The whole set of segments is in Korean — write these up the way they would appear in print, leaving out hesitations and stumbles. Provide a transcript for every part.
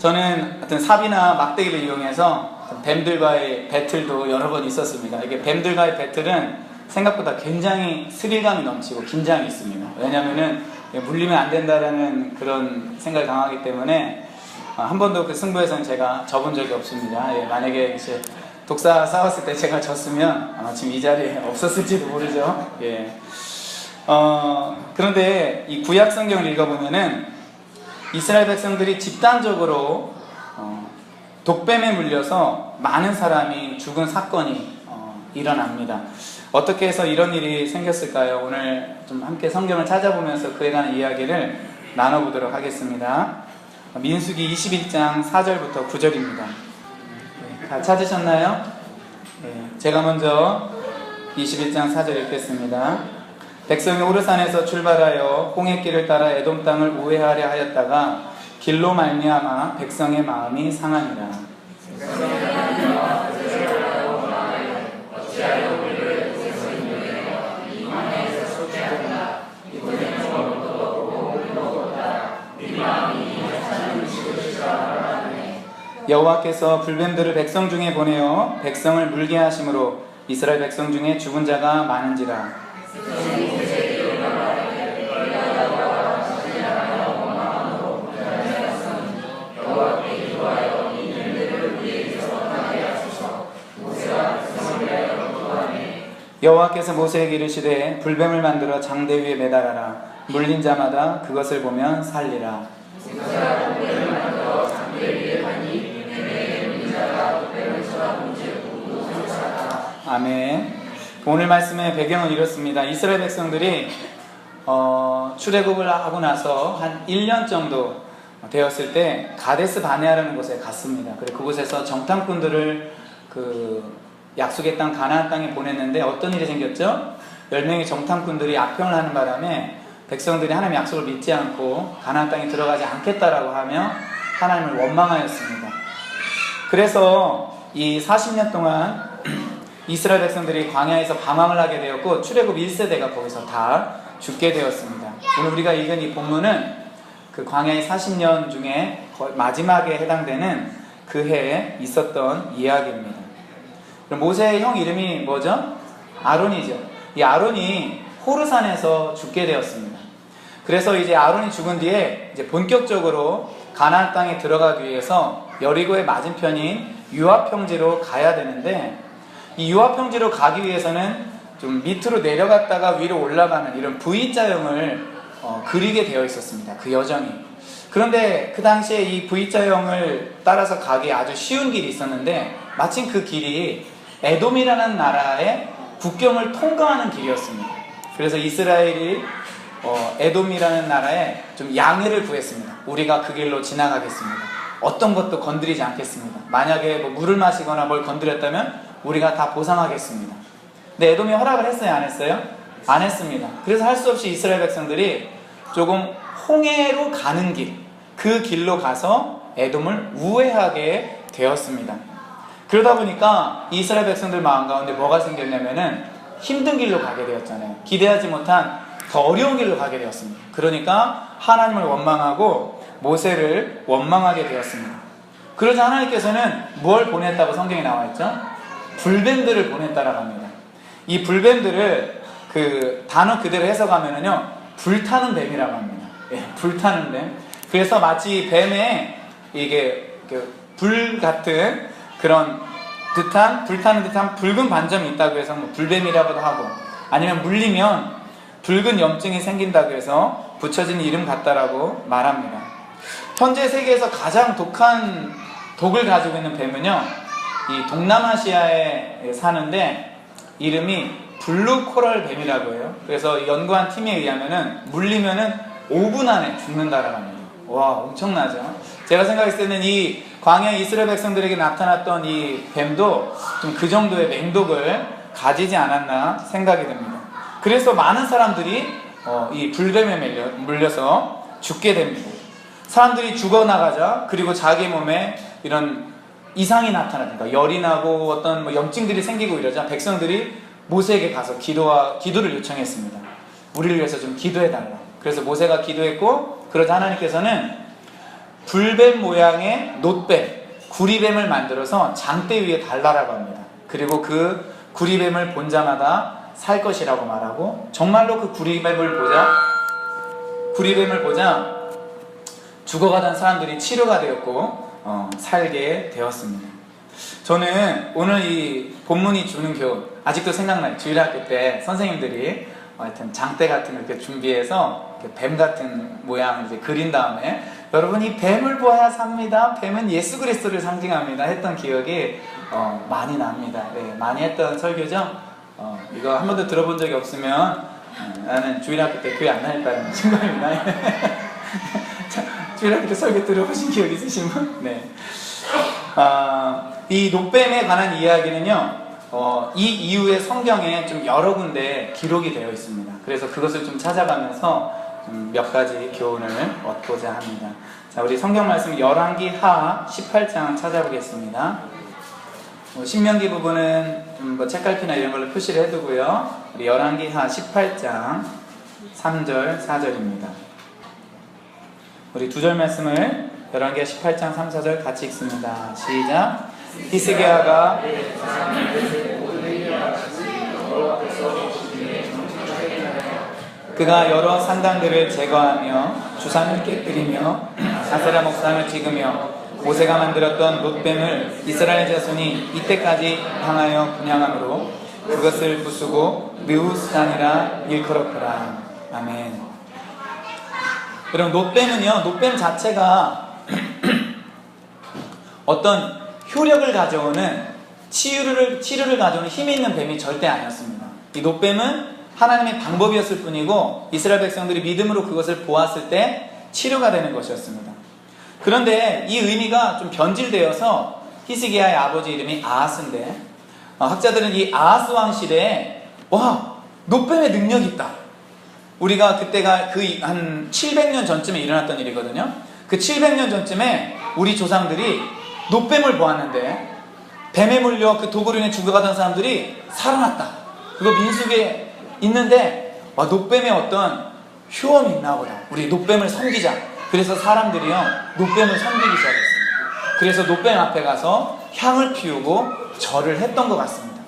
저는 어떤 삽이나 막대기를 이용해서 뱀들과의 배틀도 여러 번 있었습니다. 이게 뱀들과의 배틀은 생각보다 굉장히 스릴감이 넘치고 긴장이 있습니다. 왜냐하면은 물리면 안 된다라는 그런 생각을 강하기 때문에 한 번도 그 승부에서는 제가 져본 적이 없습니다. 만약에 이제 독사 싸웠을 때 제가 졌으면 아마 지금 이 자리에 없었을지도 모르죠. 그런데 이 구약 성경을 읽어보면은 이스라엘 백성들이 집단적으로 독뱀에 물려서 많은 사람이 죽은 사건이 일어납니다. 어떻게 해서 이런 일이 생겼을까요? 오늘 좀 함께 성경을 찾아보면서 그에 관한 이야기를 나눠보도록 하겠습니다. 민수기 21장 4절부터 9절입니다. 다 찾으셨나요? 제가 먼저 21장 4절 읽겠습니다. 백성이 오르산에서 출발하여 홍해길을 따라 에돔 땅을 우회하려 하였다가 길로 말미암아 백성의 마음이 상하니라. 여호와께서 불뱀들을 백성 중에 보내어 백성을 물게 하심으로 이스라엘 백성 중에 죽은 자가 많은지라. 여호와께서 모세에게 이르시되 불뱀을 만들어 장대 위에 매달아라. 물린 자마다 그것을 보면 살리라. 아멘. 오늘 말씀의 배경은 이렇습니다. 이스라엘 백성들이 출애굽을 하고 나서 한 1년 정도 되었을 때 가데스 바네아라는 곳에 갔습니다. 그리고 그곳에서 정탐꾼들을 약속의 땅 가나안 땅에 보냈는데 어떤 일이 생겼죠? 10명의 정탐꾼들이 악평을 하는 바람에 백성들이 하나님의 약속을 믿지 않고 가나안 땅에 들어가지 않겠다라고 하며 하나님을 원망하였습니다. 그래서 이 40년 동안 이스라엘 백성들이 광야에서 방황을 하게 되었고 출애굽 1세대가 거기서 다 죽게 되었습니다. 오늘 우리가 읽은 이 본문은 그 광야의 40년 중에 마지막에 해당되는 그 해에 있었던 이야기입니다. 모세의 형 이름이 뭐죠? 아론이죠. 이 아론이 호르산에서 죽게 되었습니다. 그래서 이제 아론이 죽은 뒤에 이제 본격적으로 가나안 땅에 들어가기 위해서 여리고의 맞은편인 유아평지로 가야 되는데 이 유아평지로 가기 위해서는 좀 밑으로 내려갔다가 위로 올라가는 이런 V자형을 그리게 되어 있었습니다. 그 여정이. 그런데 그 당시에 이 V자형을 따라서 가기 아주 쉬운 길이 있었는데 마침 그 길이 에돔이라는 나라의 국경을 통과하는 길이었습니다. 그래서 이스라엘이 에돔이라는 나라에 좀 양해를 구했습니다. 우리가 그 길로 지나가겠습니다. 어떤 것도 건드리지 않겠습니다. 만약에 물을 마시거나 뭘 건드렸다면 우리가 다 보상하겠습니다. 근데 에돔이 허락을 했어요? 안 했어요? 안 했습니다. 그래서 할 수 없이 이스라엘 백성들이 조금 홍해로 가는 길, 그 길로 가서 에돔을 우회하게 되었습니다. 그러다 보니까 이스라엘 백성들 마음 가운데 뭐가 생겼냐면은 힘든 길로 가게 되었잖아요. 기대하지 못한 더 어려운 길로 가게 되었습니다. 그러니까 하나님을 원망하고 모세를 원망하게 되었습니다. 그러자 하나님께서는 뭘 보냈다고 성경에 나와 있죠? 불뱀들을 보냈다라고 합니다. 이 불뱀들을 그 단어 그대로 해석하면은요, 불타는 뱀이라고 합니다. 불타는 뱀. 그래서 마치 뱀에 이게 불 같은 그런 듯한, 불타는 듯한 붉은 반점이 있다고 해서 불뱀이라고도 하고, 아니면 물리면 붉은 염증이 생긴다고 해서 붙여진 이름 같다라고 말합니다. 현재 세계에서 가장 독한 독을 가지고 있는 뱀은요, 이 동남아시아에 사는데 이름이 블루 코럴 뱀이라고 해요. 그래서 연구한 팀에 의하면은 물리면은 5분 안에 죽는다라고 합니다. 와, 엄청나죠? 제가 생각했을 때는 이 광야 이스라엘 백성들에게 나타났던 이 뱀도 좀 그 정도의 맹독을 가지지 않았나 생각이 됩니다. 그래서 많은 사람들이 이 불뱀에 물려서 죽게 됩니다. 사람들이 죽어나가자, 그리고 자기 몸에 이런 이상이 나타나니까 열이 나고 어떤 염증들이 생기고 이러자 백성들이 모세에게 가서 기도를 요청했습니다. 우리를 위해서 좀 기도해달라. 그래서 모세가 기도했고, 그러자 하나님께서는 불뱀 모양의 놋뱀, 구리뱀을 만들어서 장대 위에 달라라고 합니다. 그리고 그 구리뱀을 본 자마다 살 것이라고 말하고, 정말로 그 구리뱀을 보자 죽어가던 사람들이 치료가 되었고 살게 되었습니다. 저는 오늘 이 본문이 주는 교훈 아직도 생각나요. 주일학교 때 선생님들이 하여튼 장대 같은 거 이렇게 준비해서 이렇게 뱀 같은 모양 이제 그린 다음에, 여러분 이 뱀을 보아야 삽니다. 뱀은 예수 그리스도를 상징합니다. 했던 기억이 많이 납니다. 네, 많이 했던 설교죠. 이거 한 번도 들어본 적이 없으면 나는 주일학교 때 교회 안 다녔다는 증거입니다. 주일학교 때 설교 들어보신 기억 있으신 분? 네. 이 놋뱀에 관한 이야기는요, 이 이후에 성경에 좀 여러 군데 기록이 되어 있습니다. 그래서 그것을 좀 찾아가면서 좀 몇 가지 교훈을 얻고자 합니다. 자, 우리 성경 말씀 열왕기 하 18장 찾아보겠습니다. 신명기 부분은 좀 뭐 책갈피나 이런 걸로 표시를 해두고요. 우리 열왕기 하 18장 3절 4절입니다. 우리 두 절 말씀을 열왕기 18장 3, 4절 같이 읽습니다. 시작. 히스기야가 그가 여러 산당들을 제거하며 주상을 깨뜨리며 아세라 목상을 찍으며 모세가 만들었던 놋뱀을 이스라엘 자손이 이때까지 향하여 분향함으로 그것을 부수고 느우스단이라 일컬었더라. 아멘. 여러분, 놋뱀은요, 놋뱀 자체가 어떤 효력을 가져오는 치유를 가져오는 힘이 있는 뱀이 절대 아니었습니다. 이 놋뱀은 하나님의 방법이었을 뿐이고 이스라엘 백성들이 믿음으로 그것을 보았을 때 치료가 되는 것이었습니다. 그런데 이 의미가 좀 변질되어서 히스기야의 아버지 이름이 아하스인데, 학자들은 이 아하스 왕 시대에 와, 놋뱀의 능력이 있다. 우리가 그때가 한 700년 전쯤에 일어났던 일이거든요. 그 700년 전쯤에 우리 조상들이 놋뱀을 보았는데 뱀에 물려 그 도구로 인해 죽어가던 사람들이 살아났다. 그거 민수기에 있는데, 와, 놋뱀의 어떤 효험이 있나 보다. 우리 놋뱀을 섬기자. 그래서 사람들이요, 놋뱀을 섬기기 시작했습니다. 그래서 놋뱀 앞에 가서 향을 피우고 절을 했던 것 같습니다.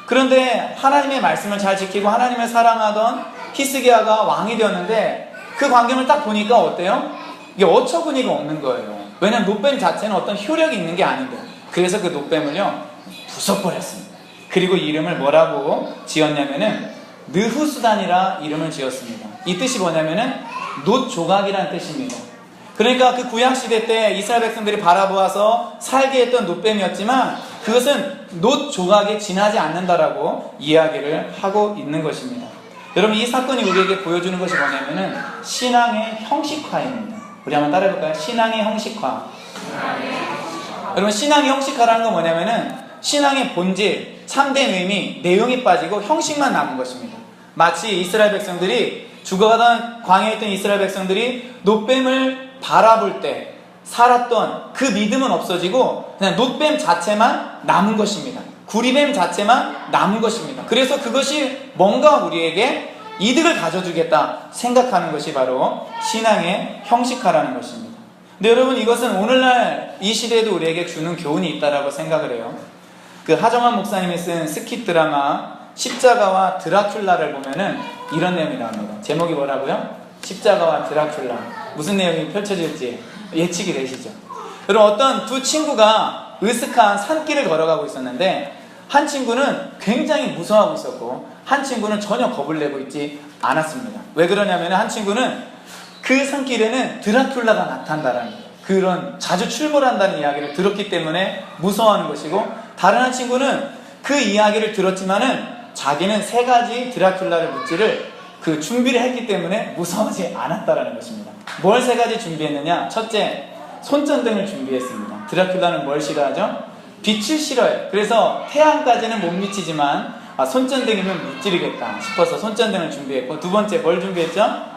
그런데 하나님의 말씀을 잘 지키고 하나님을 사랑하던 히스기야가 왕이 되었는데 그 광경을 딱 보니까 어때요? 이게 어처구니가 없는 거예요. 왜냐면 놋뱀 자체는 어떤 효력이 있는 게 아닌데, 그래서 그 놋뱀을요 부숴버렸습니다. 그리고 이름을 뭐라고 지었냐면은 느후수단이라 이름을 지었습니다. 이 뜻이 뭐냐면은 놋 조각이라는 뜻입니다. 그러니까 그 구약시대 때 이스라엘 백성들이 바라보아서 살게 했던 놋뱀이었지만 그것은 놋 조각에 지나지 않는다라고 이야기를 하고 있는 것입니다. 여러분, 이 사건이 우리에게 보여주는 것이 뭐냐면은 신앙의 형식화입니다. 우리 한번 따라해볼까요? 신앙의 형식화. 여러분, 신앙의 형식화라는 건 뭐냐면은 신앙의 본질, 참된 의미, 내용이 빠지고 형식만 남은 것입니다. 마치 이스라엘 백성들이 죽어가던 광야에 있던 이스라엘 백성들이 놋뱀을 바라볼 때 살았던 그 믿음은 없어지고 그냥 놋뱀 자체만 남은 것입니다. 구리뱀 자체만 남은 것입니다. 그래서 그것이 뭔가 우리에게 이득을 가져주겠다 생각하는 것이 바로 신앙의 형식화라는 것입니다. 근데 여러분, 이것은 오늘날 이 시대에도 우리에게 주는 교훈이 있다라고 생각을 해요. 그 하정환 목사님이 쓴 스킷 드라마 십자가와 드라큘라를 보면은 이런 내용이 나옵니다. 제목이 뭐라고요? 십자가와 드라큘라. 무슨 내용이 펼쳐질지 예측이 되시죠? 여러분, 어떤 두 친구가 으슥한 산길을 걸어가고 있었는데 한 친구는 굉장히 무서워하고 있었고 한 친구는 전혀 겁을 내고 있지 않았습니다. 왜 그러냐면 한 친구는 그 산길에는 드라큘라가 나타난다는 그런 자주 출몰한다는 이야기를 들었기 때문에 무서워하는 것이고, 다른 한 친구는 그 이야기를 들었지만은 자기는 3가지 드라큘라를 묻지를 그 준비를 했기 때문에 무서워하지 않았다라는 것입니다. 뭘 3가지 준비했느냐? 첫째, 손전등을 준비했습니다. 드라큘라는 뭘 싫어하죠? 빛을 싫어해요. 그래서 태양까지는 못 미치지만 손전등이면 무찌르겠다 싶어서 손전등을 준비했고, 두 번째 뭘 준비했죠?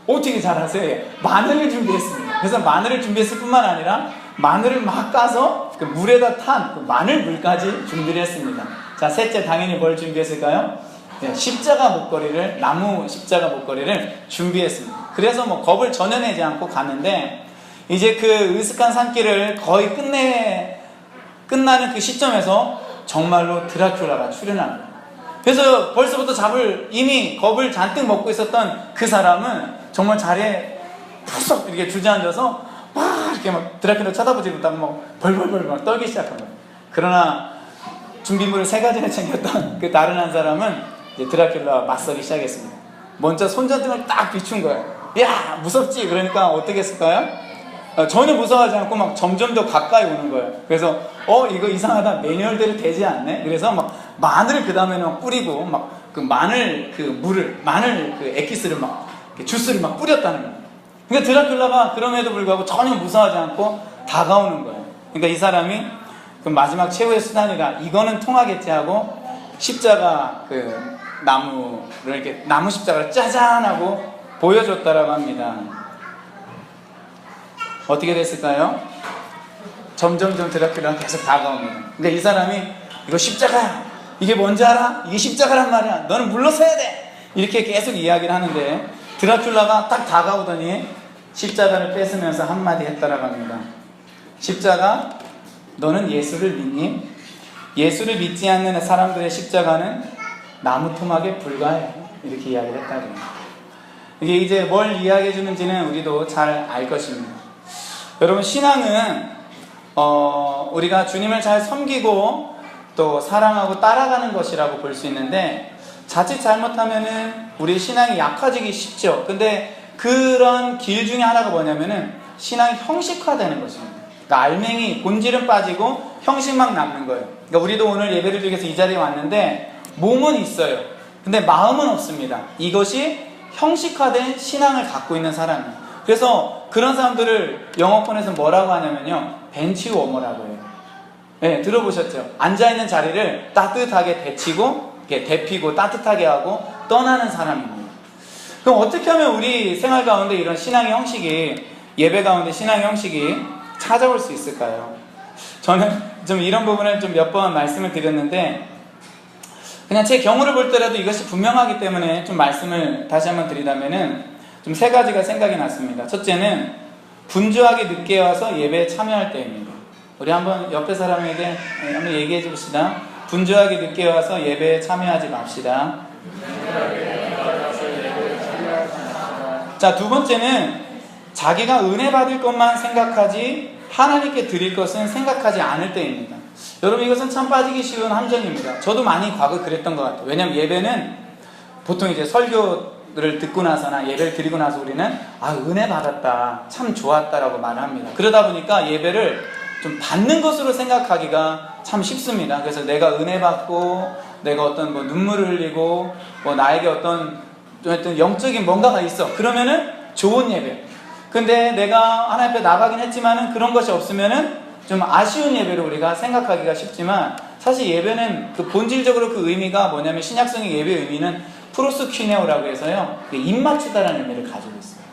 어떻게 잘하세요? 마늘을 준비했습니다. 그래서 마늘을 준비했을 뿐만 아니라 마늘을 막 까서 그 물에다 탄 그 마늘 물까지 준비를 했습니다. 자, 셋째, 당연히 뭘 준비했을까요? 네, 십자가 목걸이를, 나무 십자가 목걸이를 준비했습니다. 그래서 겁을 전혀 내지 않고 갔는데, 이제 그 으슥한 산길을 거의 끝나는 그 시점에서 정말로 드라큘라가 출현한 거예요. 그래서 벌써부터 이미 겁을 잔뜩 먹고 있었던 그 사람은 정말 자리에 푸석 이렇게 주저앉아서 막 이렇게 막 드라큘라 쳐다보지 못하고 막 벌벌벌 막 떨기 시작한 거예요. 그러나 준비물을 3가지나 챙겼던 그 다른 한 사람은 이제 드라큘라와 맞서기 시작했습니다. 먼저 손전등을 딱 비춘 거예요. 야, 무섭지? 그러니까 어떻게 했을까요? 전혀 무서워하지 않고 막 점점 더 가까이 오는 거예요. 그래서 이거 이상하다, 매뉴얼대로 되지 않네. 그래서 막 마늘을 그 다음에는 뿌리고 막 그 마늘 그 에키스를 막 주스를 막 뿌렸다는 거예요. 그러니까 드라큘라가 그럼에도 불구하고 전혀 무서워하지 않고 다가오는 거예요. 그러니까 이 사람이 그 마지막 최후의 수단이라 이거는 통하겠지 하고 십자가 그 나무 십자가를 짜잔 하고 보여줬다라고 합니다. 어떻게 됐을까요? 점점점 드라큘라가 계속 다가옵니다. 근데 이 사람이 이거 십자가야, 이게 뭔지 알아? 이게 십자가란 말이야, 너는 물러서야 돼, 이렇게 계속 이야기를 하는데 드라큘라가 딱 다가오더니 십자가를 뺏으면서 한마디 했다라고 합니다. 십자가, 너는 예수를 믿니? 예수를 믿지 않는 사람들의 십자가는 나무 토막에 불과해, 이렇게 이야기를 했다고 합니다. 이게 이제 뭘 이야기해 주는지는 우리도 잘 알 것입니다. 여러분, 신앙은 우리가 주님을 잘 섬기고 또 사랑하고 따라가는 것이라고 볼 수 있는데, 자칫 잘못하면은 우리 신앙이 약해지기 쉽죠. 근데 그런 길 중에 하나가 뭐냐면은 신앙이 형식화되는 것입니다. 그러니까 알맹이, 본질은 빠지고 형식만 남는 거예요. 그러니까 우리도 오늘 예배를 드리기 위해서 이 자리에 왔는데 몸은 있어요. 근데 마음은 없습니다. 이것이 형식화된 신앙을 갖고 있는 사람이에요. 그래서 그런 사람들을 영어권에서 뭐라고 하냐면요, 벤치 워머라고 해요. 네, 들어보셨죠? 앉아있는 자리를 따뜻하게 데치고 데피고 따뜻하게 하고 떠나는 사람입니다. 그럼 어떻게 하면 우리 생활 가운데 이런 신앙의 형식이, 예배 가운데 신앙의 형식이 찾아올 수 있을까요? 저는 좀 이런 부분을 좀 몇 번 말씀을 드렸는데, 그냥 제 경우를 볼 때라도 이것이 분명하기 때문에 좀 말씀을 다시 한번 드리자면은 좀 3가지가 생각이 났습니다. 첫째는 분주하게 늦게 와서 예배에 참여할 때입니다. 우리 한번 옆에 사람에게 한번 얘기해 줍시다. 분주하게 늦게 와서 예배에 참여하지 맙시다. 자, 2번째는 자기가 은혜 받을 것만 생각하지 하나님께 드릴 것은 생각하지 않을 때입니다. 여러분, 이것은 참 빠지기 쉬운 함정입니다. 저도 많이 과거 그랬던 것 같아요. 왜냐하면 예배는 보통 이제 설교를 듣고 나서나 예배를 드리고 나서 우리는 은혜 받았다, 참 좋았다라고 말을 합니다. 그러다 보니까 예배를 좀 받는 것으로 생각하기가 참 쉽습니다. 그래서 내가 은혜 받고 내가 어떤 눈물을 흘리고 나에게 어떤 영적인 뭔가가 있어, 그러면은 좋은 예배. 근데 내가 하나님 앞에 나가긴 했지만은 그런 것이 없으면은 좀 아쉬운 예배로 우리가 생각하기가 쉽지만, 사실 예배는 그 본질적으로 그 의미가 뭐냐면, 신약성의 예배의 의미는 프로스퀴네오라고 해서요, 입 맞추다라는 의미를 가지고 있어요.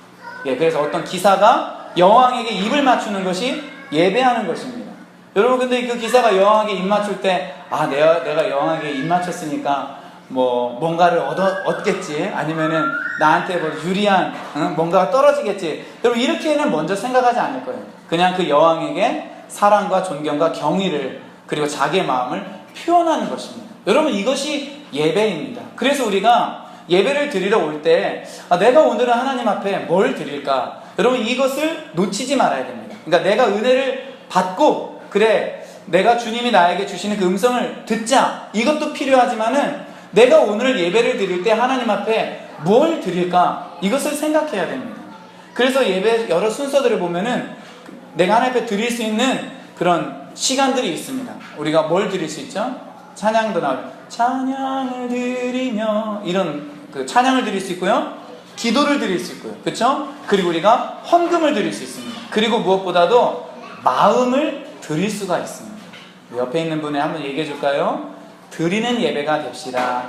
예, 그래서 어떤 기사가 여왕에게 입을 맞추는 것이 예배하는 것입니다. 여러분, 근데 그 기사가 여왕에게 입 맞출 때 내가 여왕에게 입 맞췄으니까 뭔가를 얻겠지, 아니면은 나한테 유리한 뭔가가 떨어지겠지, 여러분 이렇게는 먼저 생각하지 않을 거예요. 그냥 그 여왕에게 사랑과 존경과 경의를, 그리고 자기의 마음을 표현하는 것입니다. 여러분, 이것이 예배입니다. 그래서 우리가 예배를 드리러 올 때 내가 오늘은 하나님 앞에 뭘 드릴까, 여러분 이것을 놓치지 말아야 됩니다. 그러니까 내가 은혜를 받고, 그래 내가 주님이 나에게 주시는 그 음성을 듣자, 이것도 필요하지만은 내가 오늘 예배를 드릴 때 하나님 앞에 뭘 드릴까, 이것을 생각해야 됩니다. 그래서 예배 여러 순서들을 보면은 내가 하나님 앞에 드릴 수 있는 그런 시간들이 있습니다. 우리가 뭘 드릴 수 있죠? 찬양도 나오죠. 찬양을 드리며, 이런 그 찬양을 드릴 수 있고요, 기도를 드릴 수 있고요, 그렇죠? 그리고 우리가 헌금을 드릴 수 있습니다. 그리고 무엇보다도 마음을 드릴 수가 있습니다. 옆에 있는 분에 한번 얘기해 줄까요? 드리는 예배가 됩시다.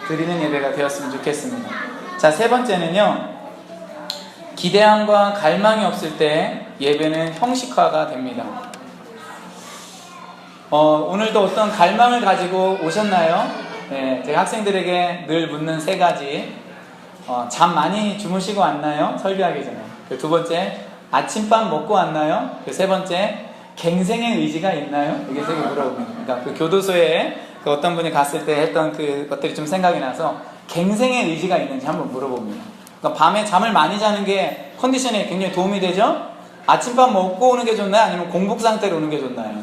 드리는 예배가 되었으면 좋겠습니다. 자, 3번째는요, 기대함과 갈망이 없을 때 예배는 형식화가 됩니다. 오늘도 어떤 갈망을 가지고 오셨나요? 네, 제가 학생들에게 늘 묻는 3가지. 잠 많이 주무시고 왔나요? 설교하기 전에. 그 두 번째, 아침밥 먹고 왔나요? 그 세 번째, 갱생의 의지가 있나요? 이게 세 개 물어봅니다. 그러니까 그 교도소에 그 어떤 분이 갔을 때 했던 그 것들이 좀 생각이 나서 갱생의 의지가 있는지 한번 물어봅니다. 그러니까 밤에 잠을 많이 자는 게 컨디션에 굉장히 도움이 되죠? 아침밥 먹고 오는 게 좋나요? 아니면 공복 상태로 오는 게 좋나요?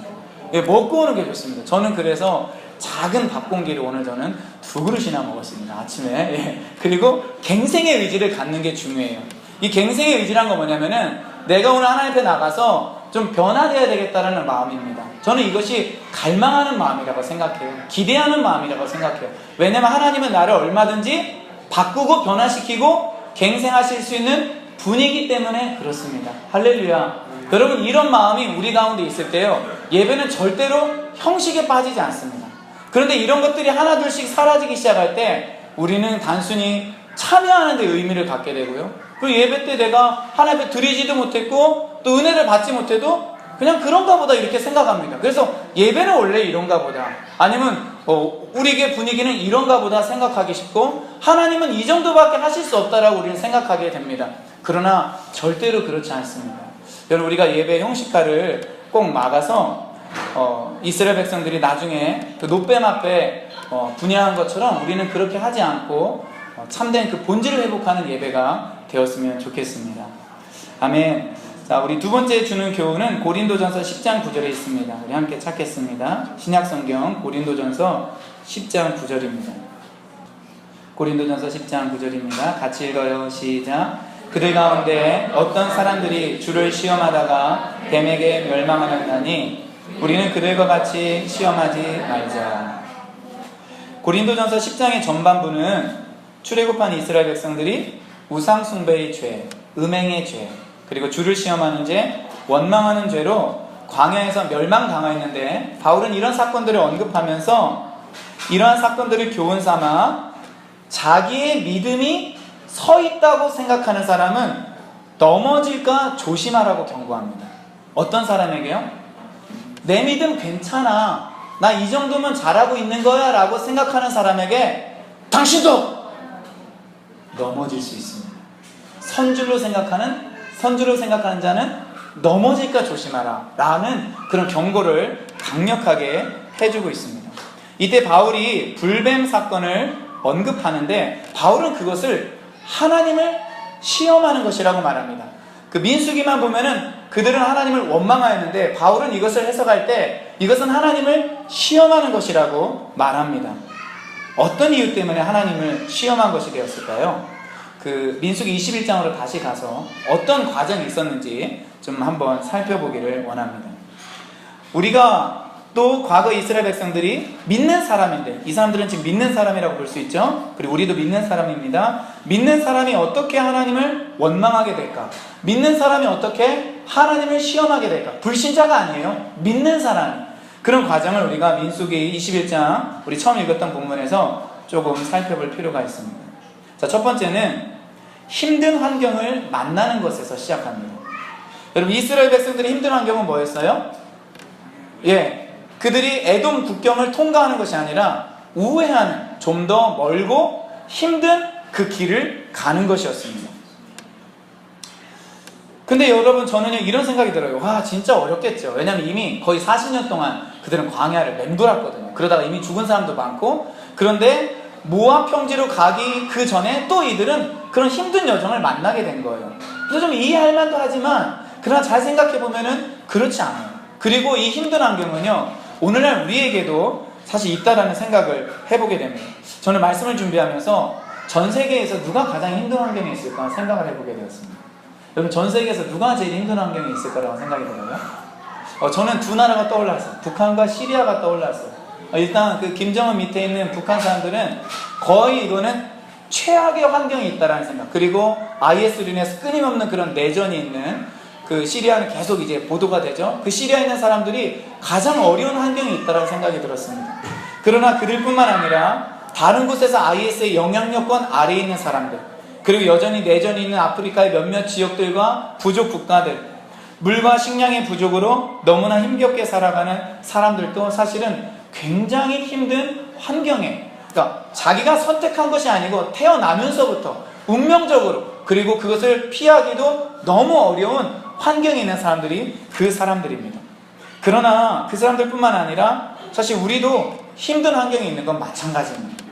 예, 먹고 오는 게 좋습니다. 저는 그래서 작은 밥 공기를 오늘 저는 2그릇이나 먹었습니다. 아침에. 예. 그리고 갱생의 의지를 갖는 게 중요해요. 이 갱생의 의지란 건 뭐냐면은 내가 오늘 하나님 앞에 나가서 좀 변화되어야 되겠다라는 마음입니다. 저는 이것이 갈망하는 마음이라고 생각해요. 기대하는 마음이라고 생각해요. 왜냐면 하나님은 나를 얼마든지 바꾸고 변화시키고 갱생하실 수 있는 분이기 때문에 그렇습니다. 할렐루야. 여러분, 이런 마음이 우리 가운데 있을 때요, 예배는 절대로 형식에 빠지지 않습니다. 그런데 이런 것들이 하나둘씩 사라지기 시작할 때 우리는 단순히 참여하는 데 의미를 갖게 되고요, 그리고 예배 때 내가 하나님 앞에 드리지도 못했고 또 은혜를 받지 못해도 그냥 그런가 보다 이렇게 생각합니다. 그래서 예배는 원래 이런가 보다, 아니면 우리에게 분위기는 이런가 보다 생각하기 쉽고, 하나님은 이 정도밖에 하실 수 없다라고 우리는 생각하게 됩니다. 그러나 절대로 그렇지 않습니다. 여러분, 우리가 예배 형식화를 꼭 막아서 이스라엘 백성들이 나중에 그 노뱀 앞에 분야한 것처럼 우리는 그렇게 하지 않고 참된 그 본질을 회복하는 예배가 되었으면 좋겠습니다. 아멘. 자, 우리 두 번째 주는 교훈은 고린도전서 10장 9절에 있습니다. 우리 함께 찾겠습니다. 신약성경 고린도전서 10장 9절입니다. 고린도전서 10장 9절입니다. 같이 읽어요. 시작. 그들 가운데 어떤 사람들이 주를 시험하다가 뱀에게 멸망하였나니 우리는 그들과 같이 시험하지 말자. 고린도전서 10장의 전반부는 출애굽한 이스라엘 백성들이 우상숭배의 죄, 음행의 죄, 그리고 주를 시험하는 죄, 원망하는 죄로 광야에서 멸망당하였는데, 바울은 이런 사건들을 언급하면서 이러한 사건들을 교훈 삼아 자기의 믿음이 서 있다고 생각하는 사람은 넘어질까 조심하라고 경고합니다. 어떤 사람에게요? 내 믿음 괜찮아, 나 이 정도면 잘하고 있는 거야 라고 생각하는 사람에게 당신도 넘어질 수 있습니다. 선줄로 생각하는 자는 넘어질까 조심하라 라는 그런 경고를 강력하게 해주고 있습니다. 이때 바울이 불뱀 사건을 언급하는데, 바울은 그것을 하나님을 시험하는 것이라고 말합니다. 그 민수기만 보면은 그들은 하나님을 원망하였는데, 바울은 이것을 해석할 때 이것은 하나님을 시험하는 것이라고 말합니다. 어떤 이유 때문에 하나님을 시험한 것이 되었을까요? 그 민수기 21장으로 다시 가서 어떤 과정이 있었는지 좀 한번 살펴보기를 원합니다. 우리가 또 과거 이스라엘 백성들이 믿는 사람인데, 이 사람들은 지금 믿는 사람이라고 볼 수 있죠. 그리고 우리도 믿는 사람입니다. 믿는 사람이 어떻게 하나님을 원망하게 될까? 믿는 사람이 어떻게 하나님을 시험하게 될까? 불신자가 아니에요. 믿는 사람이. 그런 과정을 우리가 민수기 21장 우리 처음 읽었던 본문에서 조금 살펴볼 필요가 있습니다. 자, 첫 번째는 힘든 환경을 만나는 것에서 시작합니다. 여러분, 이스라엘 백성들의 힘든 환경은 뭐였어요? 그들이 에돔 국경을 통과하는 것이 아니라 우회하는, 좀 더 멀고 힘든 그 길을 가는 것이었습니다. 근데 여러분, 저는 이런 생각이 들어요. 와, 진짜 어렵겠죠. 왜냐하면 이미 거의 40년 동안 그들은 광야를 맴돌았거든요. 그러다가 이미 죽은 사람도 많고, 그런데 모압 평지로 가기 그 전에 또 이들은 그런 힘든 여정을 만나게 된 거예요. 그래서 좀 이해할 만도 하지만, 그러나 잘 생각해보면은 그렇지 않아요. 그리고 이 힘든 환경은요, 오늘날 우리에게도 사실 있다라는 생각을 해보게 됩니다. 저는 말씀을 준비하면서 전 세계에서 누가 가장 힘든 환경에 있을까 생각을 해보게 되었습니다. 여러분, 전 세계에서 누가 제일 힘든 환경에 있을까라고 생각이 들어요? 저는 두 나라가 떠올랐어요. 북한과 시리아가 떠올랐어요. 일단 그 김정은 밑에 있는 북한 사람들은 거의 이거는 최악의 환경이 있다라는 생각, 그리고 IS로 인해서 끊임없는 그런 내전이 있는 그 시리아는 계속 이제 보도가 되죠. 그 시리아에 있는 사람들이 가장 어려운 환경이 있다라는 생각이 들었습니다. 그러나 그들뿐만 아니라 다른 곳에서 IS의 영향력권 아래에 있는 사람들, 그리고 여전히 내전이 있는 아프리카의 몇몇 지역들과 부족 국가들, 물과 식량의 부족으로 너무나 힘겹게 살아가는 사람들도 사실은 굉장히 힘든 환경에, 그러니까 자기가 선택한 것이 아니고 태어나면서부터 운명적으로, 그리고 그것을 피하기도 너무 어려운 환경에 있는 사람들이 그 사람들입니다. 그러나 그 사람들뿐만 아니라 사실 우리도 힘든 환경에 있는 건 마찬가지입니다.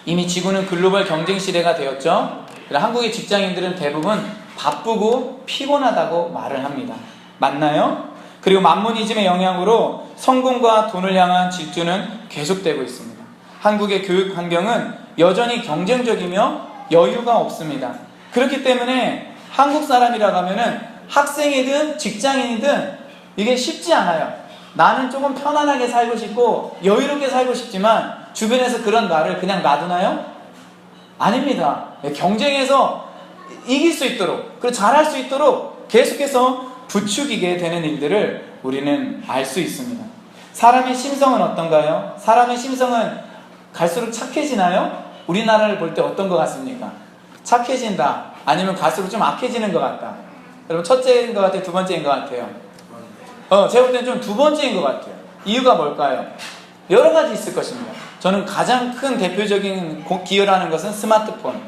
이미 지구는 글로벌 경쟁 시대가 되었죠. 한국의 직장인들은 대부분 바쁘고 피곤하다고 말을 합니다. 맞나요? 그리고 만모니즘의 영향으로 성공과 돈을 향한 질주는 계속되고 있습니다. 한국의 교육 환경은 여전히 경쟁적이며 여유가 없습니다. 그렇기 때문에 한국 사람이라고 하면은 학생이든 직장인이든 이게 쉽지 않아요. 나는 조금 편안하게 살고 싶고 여유롭게 살고 싶지만 주변에서 그런 나를 그냥 놔두나요? 아닙니다. 경쟁에서 이길 수 있도록, 그리고 잘할 수 있도록 계속해서 부추기게 되는 일들을 우리는 알 수 있습니다. 사람의 심성은 어떤가요? 사람의 심성은 갈수록 착해지나요? 우리나라를 볼 때 어떤 것 같습니까? 착해진다, 아니면 갈수록 좀 악해지는 것 같다. 여러분, 첫째인 것 같아요? 두 번째인 것 같아요? 제가 볼 때는 좀 두 번째인 것 같아요. 이유가 뭘까요? 여러 가지 있을 것입니다. 저는 가장 큰 대표적인 기여라는 것은 스마트폰,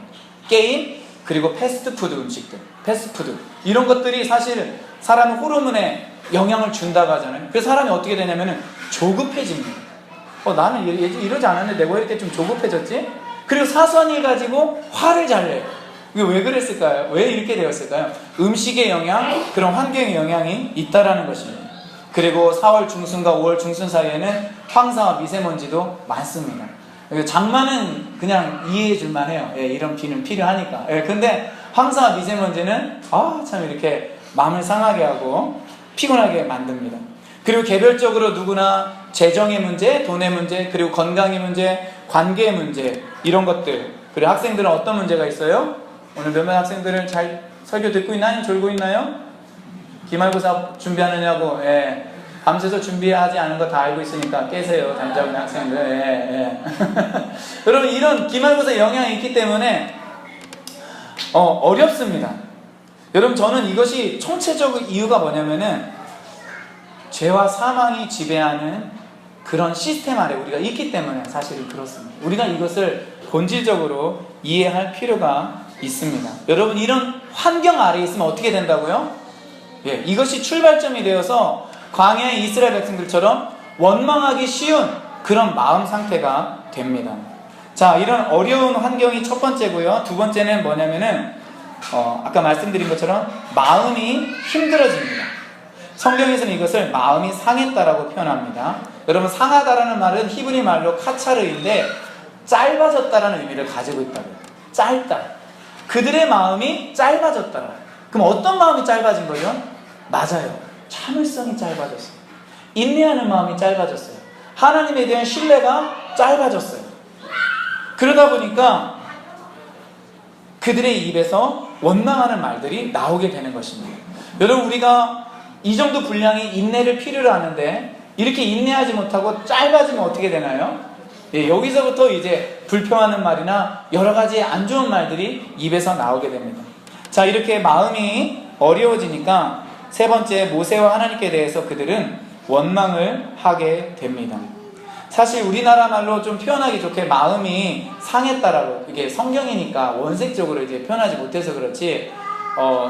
게임, 그리고 패스트푸드 음식들, 패스트푸드 이런 것들이 사실 사람의 호르몬에 영향을 준다고 하잖아요. 그래서 사람이 어떻게 되냐면은 조급해집니다. 나는 이러지 않았는데 내가 왜 이렇게 좀 조급해졌지? 그리고 사소한 일 가지고 화를 잘 내요. 이게 왜 그랬을까요? 왜 이렇게 되었을까요? 음식의 영향, 그런 환경의 영향이 있다라는 것입니다. 그리고 4월 중순과 5월 중순 사이에는 황사와 미세먼지도 많습니다. 장마는 그냥 이해해 줄만 해요. 이런 비는 필요하니까. 근데 황사와 미세먼지는 참 이렇게 마음을 상하게 하고 피곤하게 만듭니다. 그리고 개별적으로 누구나 재정의 문제, 돈의 문제, 그리고 건강의 문제, 관계의 문제, 이런 것들. 그리고 학생들은 어떤 문제가 있어요? 오늘 몇몇 학생들은 잘 설교 듣고 있나요? 졸고 있나요? 기말고사 준비하느냐고 밤새서 준비하지 않은 거 다 알고 있으니까 깨세요, 잠자고 있는 학생들. 여러분, 이런 기말고사 영향이 있기 때문에 어렵습니다. 여러분, 저는 이것이 총체적 이유가 뭐냐면은 죄와 사망이 지배하는 그런 시스템 아래 우리가 있기 때문에 사실은 그렇습니다. 우리가 이것을 본질적으로 이해할 필요가 있습니다. 여러분, 이런 환경 아래에 있으면 어떻게 된다고요? 이것이 출발점이 되어서 광야의 이스라엘 백성들처럼 원망하기 쉬운 그런 마음 상태가 됩니다. 자, 이런 어려운 환경이 첫 번째고요. 두 번째는 뭐냐면은 아까 말씀드린 것처럼 마음이 힘들어집니다. 성경에서는 이것을 마음이 상했다라고 표현합니다. 여러분, 상하다라는 말은 히브리 말로 카차르인데 짧아졌다라는 의미를 가지고 있다고요. 짧다. 그들의 마음이 짧아졌다. 그럼 어떤 마음이 짧아진 거죠? 맞아요. 참을성이 짧아졌어요. 인내하는 마음이 짧아졌어요. 하나님에 대한 신뢰가 짧아졌어요. 그러다 보니까 그들의 입에서 원망하는 말들이 나오게 되는 것입니다. 여러분, 우리가 이 정도 분량의 인내를 필요로 하는데 이렇게 인내하지 못하고 짧아지면 어떻게 되나요? 여기서부터 이제 불평하는 말이나 여러 가지 안 좋은 말들이 입에서 나오게 됩니다. 자, 이렇게 마음이 어려워지니까 세 번째, 모세와 하나님께 대해서 그들은 원망을 하게 됩니다. 사실 우리나라 말로 좀 표현하기 좋게 마음이 상했다라고, 이게 성경이니까 원색적으로 이제 표현하지 못해서 그렇지,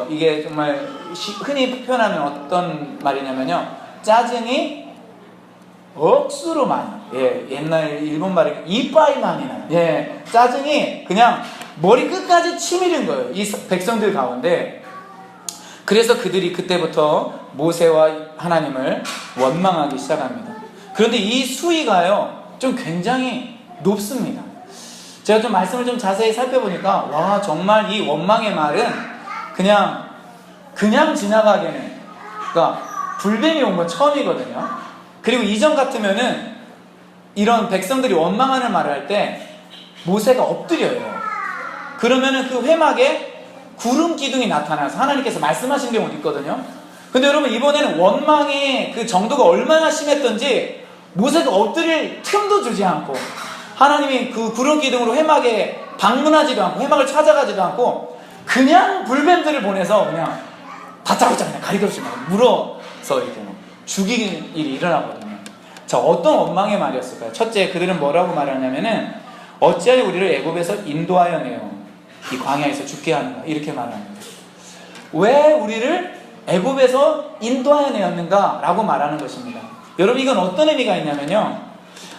이게 정말 흔히 표현하면 어떤 말이냐면요, 짜증이 억수로 많이, 옛날 일본 말이 이빠이 많이 나요. 짜증이 그냥 머리 끝까지 치밀은 거예요, 이 백성들 가운데. 그래서 그들이 그때부터 모세와 하나님을 원망하기 시작합니다. 그런데 이 수위가요, 좀 굉장히 높습니다. 제가 좀 말씀을 좀 자세히 살펴보니까, 와, 정말 이 원망의 말은 그냥 지나가게는, 그러니까 불뱀이 온 건 처음이거든요. 그리고 이전 같으면은 이런 백성들이 원망하는 말을 할 때 모세가 엎드려요. 그러면은 그 회막에 구름 기둥이 나타나서 하나님께서 말씀하신 경우도 있거든요. 근데 여러분, 이번에는 원망의 그 정도가 얼마나 심했던지 모세가 엎드릴 틈도 주지 않고, 하나님이 그 구름 기둥으로 회막에 방문하지도 않고 회막을 찾아가지도 않고 그냥 불뱀들을 보내서 그냥 다짜고짜 그냥 가리도 없이 막 물어서 이렇게 죽이는 일이 일어나거든요. 자, 어떤 원망의 말이었을까요? 첫째, 그들은 뭐라고 말하냐면은 어찌하여 우리를 애굽에서 인도하여 내어 이 광야에서 죽게 하는가 이렇게 말합니다. 왜 우리를 애굽에서 인도하여 내었는가 라고 말하는 것입니다. 여러분 이건 어떤 의미가 있냐면요,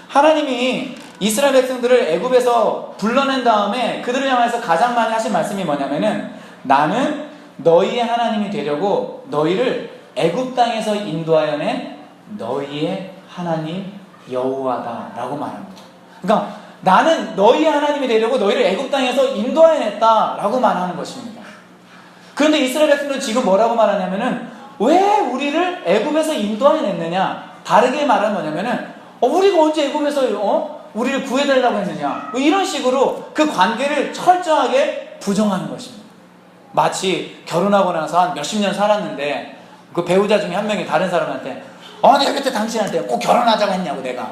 하나님이 이스라엘 백성들을 애굽에서 불러낸 다음에 그들을 향해서 가장 많이 하신 말씀이 뭐냐면은 나는 너희의 하나님이 되려고 너희를 애굽 땅에서 인도하여 낸 너희의 하나님 여호와다 라고 말합니다. 그러니까 나는 너희의 하나님이 되려고 너희를 애굽 땅에서 인도하여 냈다 라고 말하는 것입니다. 그런데 이스라엘 백성들은 지금 뭐라고 말하냐면은 왜 우리를 애굽에서 인도하여 냈느냐, 다르게 말하면 뭐냐면은 우리가 언제 애굽에서 우리를 구해달라고 했느냐, 이런 식으로 그 관계를 철저하게 부정하는 것입니다. 마치 결혼하고 나서 한 몇십 년 살았는데 그 배우자 중에 한 명이 다른 사람한테 내가 그때 당신한테 꼭 결혼하자고 했냐고, 내가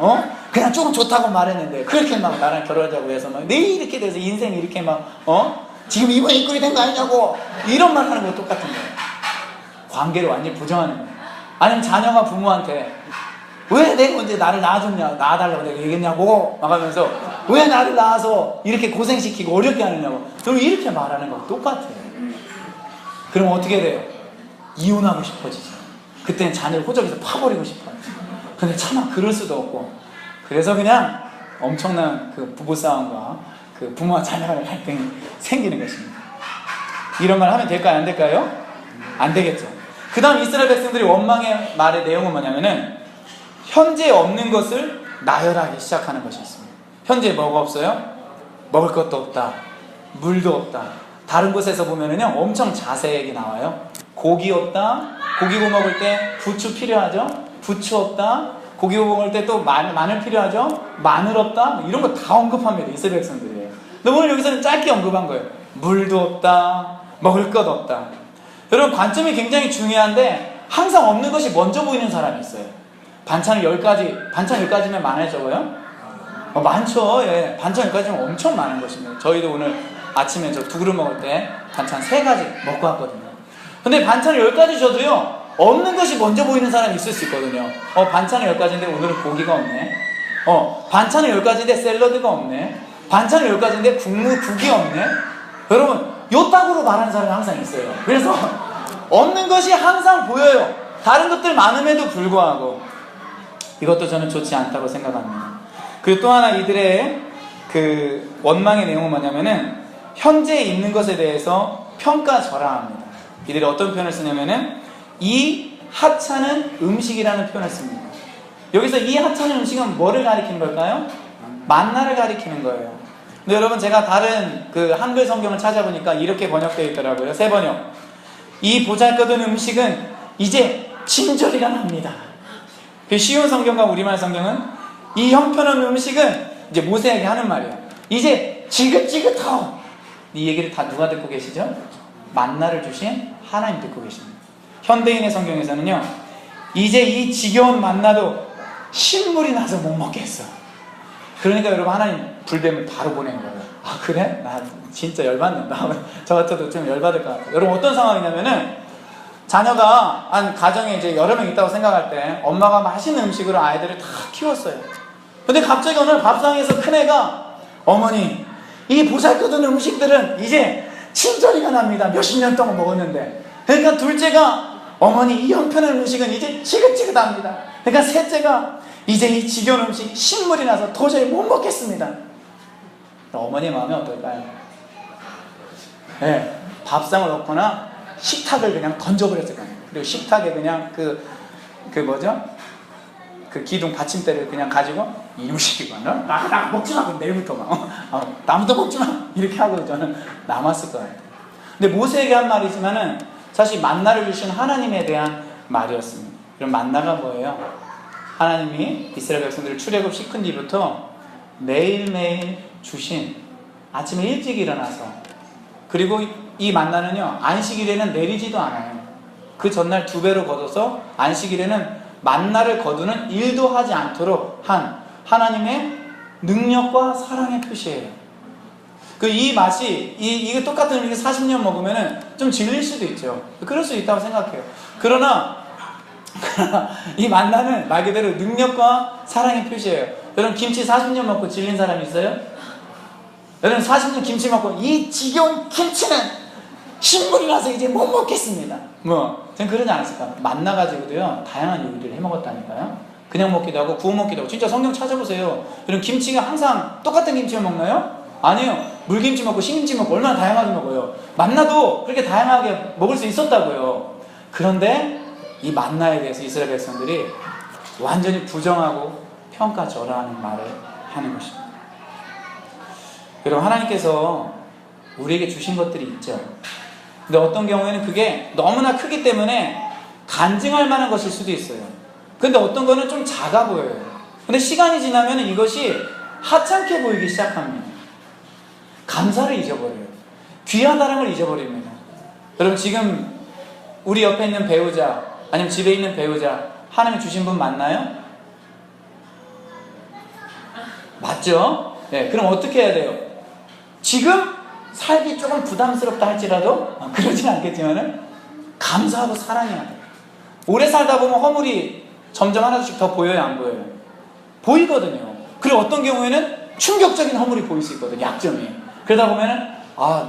그냥 조금 좋다고 말했는데 그렇게 막 나랑 결혼하자고 해서 막 내 이렇게 돼서 인생이 이렇게 막 지금 이번 입구이 된 거 아니냐고, 이런 말 하는 거 똑같은 거예요. 관계를 완전히 부정하는 거예요. 아니면 자녀가 부모한테 왜 내가 언제 나를 낳아줬냐, 낳아달라고 내가 얘기했냐고 막 하면서 왜 나를 낳아서 이렇게 고생시키고 어렵게 하느냐고, 그럼 이렇게 말하는 거 똑같아요. 그럼 어떻게 돼요? 이혼하고 싶어지죠. 그때는 자녀를 호적에서 파버리고 싶어요. 근데 차마 그럴 수도 없고, 그래서 그냥 엄청난 그 부부싸움과 그 부모와 자녀 간의 갈등이 생기는 것입니다. 이런 말 하면 될까요? 안 될까요? 안 되겠죠. 그 다음 이스라엘 백성들이 원망의 말의 내용은 뭐냐면은 현재 없는 것을 나열하기 시작하는 것이었습니다. 현재 뭐가 없어요? 먹을 것도 없다, 물도 없다. 다른 곳에서 보면은요 엄청 자세하게 나와요. 고기 없다, 고기 구워 먹을 때 부추 필요하죠? 부추 없다. 고기 구워 먹을 때 또 마늘 필요하죠? 마늘 없다. 이런 거 다 언급합니다, 이스라엘 백성들이에요. 근데 오늘 여기서는 짧게 언급한 거예요. 물도 없다, 먹을 것 없다. 여러분 관점이 굉장히 중요한데 항상 없는 것이 먼저 보이는 사람이 있어요. 반찬 10가지면 많아요, 적어요? 많죠. 예. 반찬 10가지면 엄청 많은 것입니다. 저희도 오늘 아침에 저 2그릇 먹을 때 반찬 3가지 먹고 왔거든요. 근데 반찬을 10가지 줘도요 없는 것이 먼저 보이는 사람이 있을 수 있거든요. 반찬을 10가지인데 오늘은 고기가 없네. 반찬을 10가지인데 샐러드가 없네. 반찬을 10가지인데 국이 없네. 여러분 요따구로 말하는 사람이 항상 있어요. 그래서 없는 것이 항상 보여요. 다른 것들 많음에도 불구하고. 이것도 저는 좋지 않다고 생각합니다. 그리고 또 하나 이들의 그 원망의 내용은 뭐냐면은 현재 있는 것에 대해서 평가절하합니다. 이들이 어떤 표현을 쓰냐면은 이 하찮은 음식이라는 표현을 씁니다. 여기서 이 하찮은 음식은 뭐를 가리키는 걸까요? 만나를 가리키는 거예요. 근데 여러분 제가 다른 그 한글 성경을 찾아보니까 이렇게 번역되어 있더라고요. 3번역. 이 보잘것없는 음식은 이제 친절이라 합니다. 그 쉬운 성경과 우리말 성경은 이 형편없는 음식은 이제 모세에게 하는 말이에요. 이제 지긋지긋하오. 이 얘기를 다 누가 듣고 계시죠? 만나를 주신 하나님 듣고 계십니다. 현대인의 성경에서는요 이제 이 지겨운 만나도 신물이 나서 못 먹겠어. 그러니까 여러분 하나님 불뱀을 바로 보낸 거예요. 아 그래? 나 진짜 열받는다. 저 같아도 좀 열받을 것 같아요. 여러분 어떤 상황이냐면은 자녀가 한 가정에 이제 여러 명 있다고 생각할 때 엄마가 맛있는 음식으로 아이들을 다 키웠어요. 근데 갑자기 오늘 밥상에서 큰애가 어머니 이 보잘것없는 음식들은 이제 친절이가 납니다. 몇십 년 동안 먹었는데. 그러니까 둘째가 어머니 이 형편없는 음식은 이제 지긋지긋합니다. 그러니까 셋째가 이제 이 지겨운 음식 신물이 나서 도저히 못 먹겠습니다. 어머니의 마음이 어떨까요? 네, 밥상을 넣거나 식탁을 그냥 던져버렸을 거예요. 그리고 식탁에 그냥 그 뭐죠? 그 기둥 받침대를 그냥 가지고 이 음식이구나. 나 먹지 마. 그럼 내일부터 막 나부터 먹지 마. 이렇게 하고 저는 남았을 것 같아요. 근데 모세에게 한 말이지만은 사실 만나를 주신 하나님에 대한 말이었습니다. 그럼 만나가 뭐예요? 하나님이 이스라엘 백성들을 출애굽 시킨 뒤부터 매일매일 주신 아침에 일찍 일어나서 그리고 이 만나는요 안식일에는 내리지도 않아요. 그 전날 2배로 거둬서 안식일에는 만나를 거두는 일도 하지 않도록 한 하나님의 능력과 사랑의 표시예요. 이 맛이 이게 똑같은 음식을 40년 먹으면은 좀 질릴 수도 있죠. 그럴 수 있다고 생각해요. 그러나 이 만나는 말 그대로 능력과 사랑의 표시예요. 여러분 김치 40년 먹고 질린 사람 있어요? 여러분 40년 김치 먹고 이 지겨운 김치는 신물이 나서 이제 못 먹겠습니다. 전 그러지 않았을까? 만나가지고도요 다양한 요리를 해 먹었다니까요. 그냥 먹기도 하고 구워 먹기도 하고. 진짜 성경 찾아보세요. 여러분 김치가 항상 똑같은 김치를 먹나요? 아니에요. 물김치 먹고 신김치 먹고 얼마나 다양하게 먹어요. 만나도 그렇게 다양하게 먹을 수 있었다고요. 그런데 이 만나에 대해서 이스라엘 백성들이 완전히 부정하고 평가절하하는 말을 하는 것입니다. 여러분 하나님께서 우리에게 주신 것들이 있죠. 근데 어떤 경우에는 그게 너무나 크기 때문에 간증할 만한 것일 수도 있어요. 근데 어떤 거는 좀 작아 보여요. 근데 시간이 지나면 이것이 하찮게 보이기 시작합니다. 감사를 잊어버려요. 귀하다는 걸 잊어버립니다. 여러분 지금 우리 옆에 있는 배우자 아니면 집에 있는 배우자 하나님 주신 분 맞나요? 맞죠? 네, 그럼 어떻게 해야 돼요? 지금 살기 조금 부담스럽다 할지라도 그러진 않겠지만은 감사하고 사랑해야 돼요. 오래 살다 보면 허물이 점점 하나씩 더 보여요, 안 보여요? 보이거든요. 그리고 어떤 경우에는 충격적인 허물이 보일 수 있거든요, 약점이. 그러다 보면은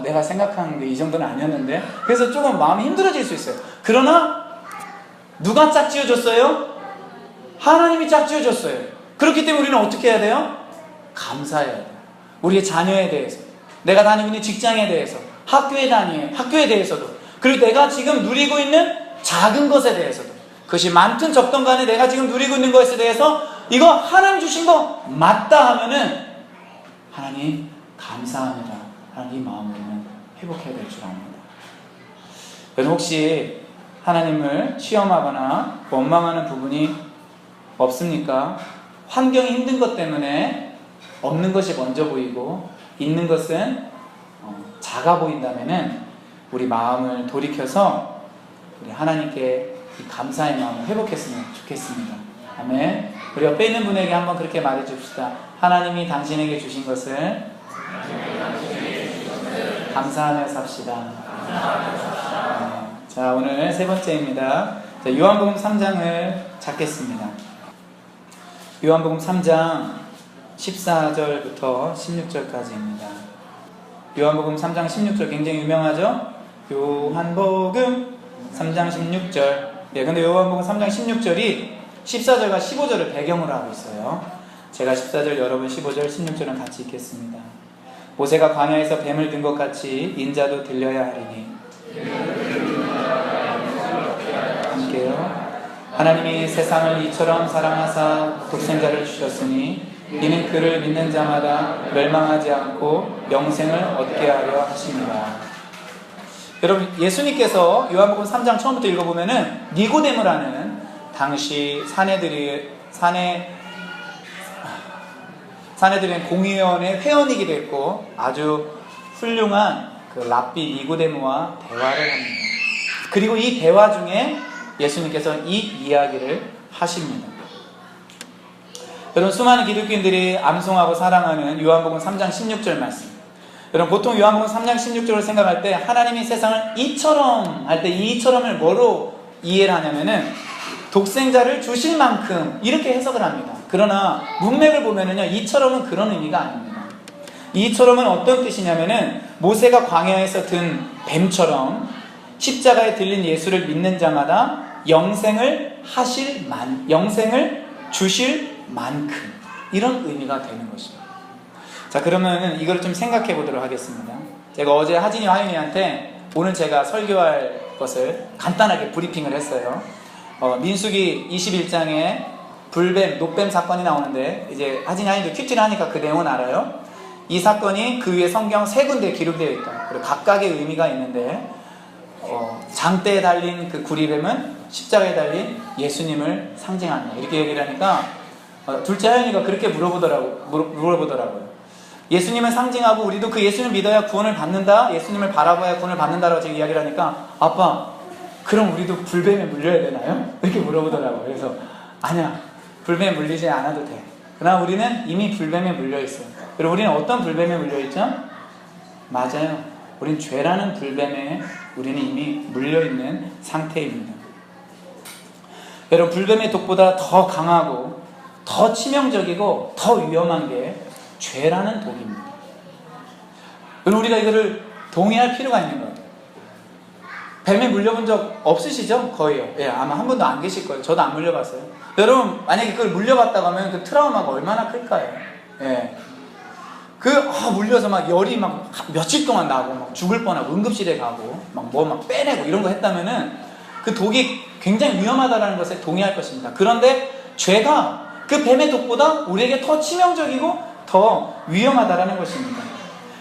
내가 생각한 게 이 정도는 아니었는데, 그래서 조금 마음이 힘들어질 수 있어요. 그러나 누가 짝지어줬어요? 하나님이 짝지어줬어요. 그렇기 때문에 우리는 어떻게 해야 돼요? 감사해야 돼요. 우리의 자녀에 대해서, 내가 다니고 있는 직장에 대해서, 학교에 대해서도, 그리고 내가 지금 누리고 있는 작은 것에 대해서도, 그것이 많든 적든 간에 내가 지금 누리고 있는 것에 대해서 이거 하나님 주신 거 맞다 하면은 하나님 감사합니다 하는 이 마음을 우리는 회복해야 될 줄 압니다. 여러분 혹시 하나님을 시험하거나 원망하는 부분이 없습니까? 환경이 힘든 것 때문에 없는 것이 먼저 보이고 있는 것은 작아 보인다면은 우리 마음을 돌이켜서 우리 하나님께 이 감사의 마음을 회복했으면 좋겠습니다. 아멘. 우리 옆에 있는 분에게 한번 그렇게 말해 줍시다. 하나님이 당신에게 주신 것을 감사하며 삽시다. 자, 오늘 세 번째입니다. 자, 요한복음 3장을 찾겠습니다. 요한복음 3장 14절부터 16절까지입니다. 요한복음 3장 16절 굉장히 유명하죠? 요한복음 3장 16절. 근데 요한복음 3장 16절이 14절과 15절을 배경으로 하고 있어요. 제가 14절, 여러분 15절, 16절은 같이 읽겠습니다. 모세가 광야에서 뱀을 든 것 같이 인자도 들려야 하리니. 함께요. 하나님이 세상을 이처럼 사랑하사 독생자를 주셨으니 이는 그를 믿는 자마다 멸망하지 않고 영생을 얻게 하려 하십니다. 여러분 여수님께서 요한복음 3장 처음부터 읽어보면은 니고데모라는 당시 사내들인 공의원의 회원이기도 했고 아주 훌륭한 그 랍비 니고데모와 대화를 합니다. 그리고 이 대화 중에 예수님께서 이 이야기를 하십니다. 여러분 수많은 기독교인들이 암송하고 사랑하는 요한복음 3장 16절 말씀. 여러분 보통 요한복음 3장 16절을 생각할 때 하나님이 세상을 이처럼 할 때 이 이처럼을 뭐로 이해를 하냐면은 독생자를 주실 만큼 이렇게 해석을 합니다. 그러나 문맥을 보면은요 이처럼은 그런 의미가 아닙니다. 이처럼은 어떤 뜻이냐면은 모세가 광야에서 든 뱀처럼 십자가에 들린 예수를 믿는 자마다 영생을 주실 만큼 이런 의미가 되는 것입니다. 자, 그러면 이걸 좀 생각해 보도록 하겠습니다. 제가 어제 하진이 화윤이한테 오늘 제가 설교할 것을 간단하게 브리핑을 했어요. 민수기 21장에 불뱀, 노뱀 사건이 나오는데 이제 하진이 화윤이도 큐티를 하니까 그 내용은 알아요. 이 사건이 그 위에 성경 3군데에 기록되어 있다. 그리고 각각의 의미가 있는데 장대에 달린 그 구리뱀은 십자가에 달린 예수님을 상징한다. 이렇게 얘기를 하니까 둘째 하윤이가 그렇게 물어보더라고요. 예수님을 상징하고 우리도 그 예수님을 믿어야 구원을 받는다, 예수님을 바라봐야 구원을 받는다라고 제가 이야기를 하니까 아빠 그럼 우리도 불뱀에 물려야 되나요? 이렇게 물어보더라고요. 그래서 아니야, 불뱀에 물리지 않아도 돼. 그러나 우리는 이미 불뱀에 물려있어요. 그리고 우리는 어떤 불뱀에 물려있죠? 맞아요, 우린 죄라는 불뱀에 우리는 이미 물려있는 상태입니다. 여러분 불뱀의 독보다 더 강하고 더 치명적이고 더 위험한 게 죄라는 독입니다. 그럼 우리가 이거를 동의할 필요가 있는 거예요. 뱀에 물려본 적 없으시죠? 거의요. 예, 아마 한 번도 안 계실 거예요. 저도 안 물려봤어요. 여러분, 만약에 그걸 물려봤다고 하면 그 트라우마가 얼마나 클까요? 예. 물려서 막 열이 막 며칠 동안 나고, 막 죽을 뻔하고, 응급실에 가고, 막 빼내고 이런 거 했다면은 그 독이 굉장히 위험하다는 것에 동의할 것입니다. 그런데 죄가 그 뱀의 독보다 우리에게 더 치명적이고 더 위험하다는 것입니다.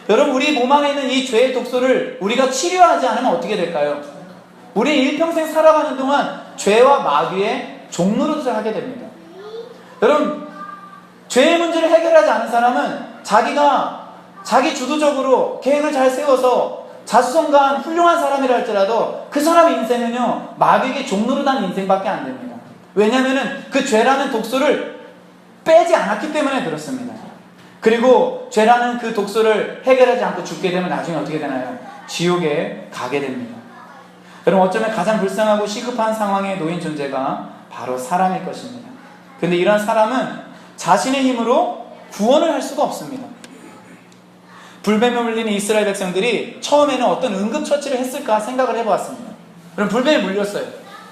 여러분, 우리 몸 안에 있는 이 죄의 독소를 우리가 치료하지 않으면 어떻게 될까요? 우리 일평생 살아가는 동안 죄와 마귀의 종노릇을 하게 됩니다. 여러분, 죄의 문제를 해결하지 않은 사람은 자기 주도적으로 계획을 잘 세워서 자수성가한 훌륭한 사람이라 할지라도 그 사람의 인생은요, 마귀에게 종노릇한 인생밖에 안 됩니다. 왜냐하면 그 죄라는 독소를 빼지 않았기 때문에 그렇습니다. 그리고 죄라는 그 독소를 해결하지 않고 죽게 되면 나중에 어떻게 되나요? 지옥에 가게 됩니다. 여러분, 어쩌면 가장 불쌍하고 시급한 상황에 놓인 존재가 바로 사람일 것입니다. 근데 이런 사람은 자신의 힘으로 구원을 할 수가 없습니다. 불뱀에 물린 이스라엘 백성들이 처음에는 어떤 응급처치를 했을까 생각을 해보았습니다. 그럼 불뱀에 물렸어요.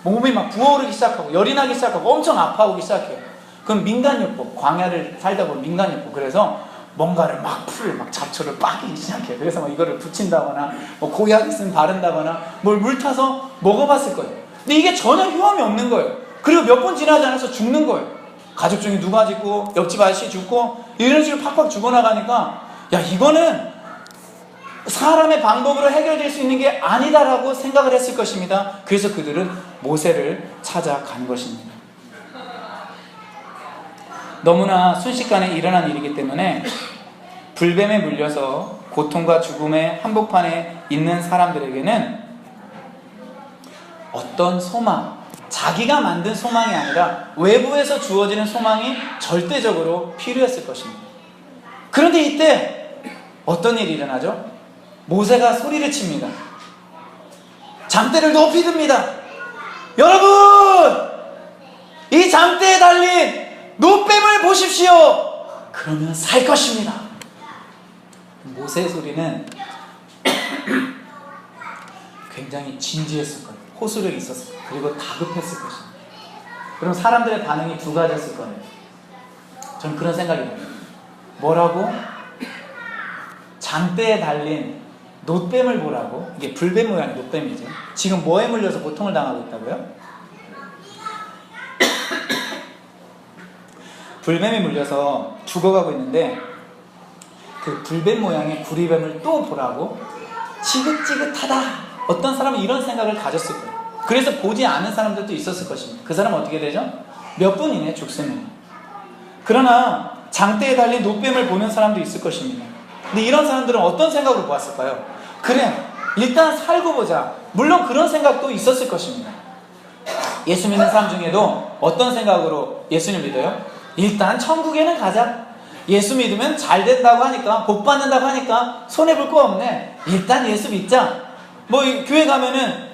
몸이 막 부어오르기 시작하고 열이 나기 시작하고 엄청 아파오기 시작해요. 그럼 민간요법, 광야를 살다 보면 민간요법, 그래서 뭔가를 막 풀을 막 잡초를 빠기 시작해요. 그래서 뭐 이거를 붙인다거나 뭐 고약 있으면 바른다거나 뭘 물 타서 먹어봤을 거예요. 근데 이게 전혀 효험이 없는 거예요. 그리고 몇 번 지나지 않아서 죽는 거예요. 가족 중에 누가 죽고 옆집 아저씨 죽고 이런 식으로 팍팍 죽어나가니까, 야, 이거는 사람의 방법으로 해결될 수 있는 게 아니다라고 생각을 했을 것입니다. 그래서 그들은 모세를 찾아간 것입니다. 너무나 순식간에 일어난 일이기 때문에 불뱀에 물려서 고통과 죽음의 한복판에 있는 사람들에게는 어떤 소망, 자기가 만든 소망이 아니라 외부에서 주어지는 소망이 절대적으로 필요했을 것입니다. 그런데 이때 어떤 일이 일어나죠? 모세가 소리를 칩니다. 장대를 높이 듭니다. 여러분! 이 장대에 달린 노뱀을 보십시오! 그러면 살 것입니다. 모세의 소리는 굉장히 진지했을 거예요. 호소력이 있었을 거예요. 그리고 다급했을 것입니다. 그럼 사람들의 반응이 두 가지였을 거예요. 저는 그런 생각이 듭니다. 뭐라고? 장대에 달린 노뱀을 보라고? 이게 불뱀 모양의 노뱀이죠. 지금 뭐에 물려서 고통을 당하고 있다고요? 불뱀에 물려서 죽어가고 있는데 그 불뱀 모양의 구리뱀을 또 보라고? 지긋지긋하다. 어떤 사람은 이런 생각을 가졌을 거예요. 그래서 보지 않은 사람들도 있었을 것입니다. 그 사람은 어떻게 되죠? 몇 분 이내에 죽습니다. 그러나 장대에 달린 노뱀을 보는 사람도 있을 것입니다. 근데 이런 사람들은 어떤 생각으로 보았을까요? 그래, 일단 살고 보자. 물론 그런 생각도 있었을 것입니다. 예수 믿는 사람 중에도 어떤 생각으로 예수님 믿어요? 일단 천국에는 가자. 예수 믿으면 잘 된다고 하니까, 복 받는다고 하니까 손해볼 거 없네. 일단 예수 믿자. 뭐 교회 가면은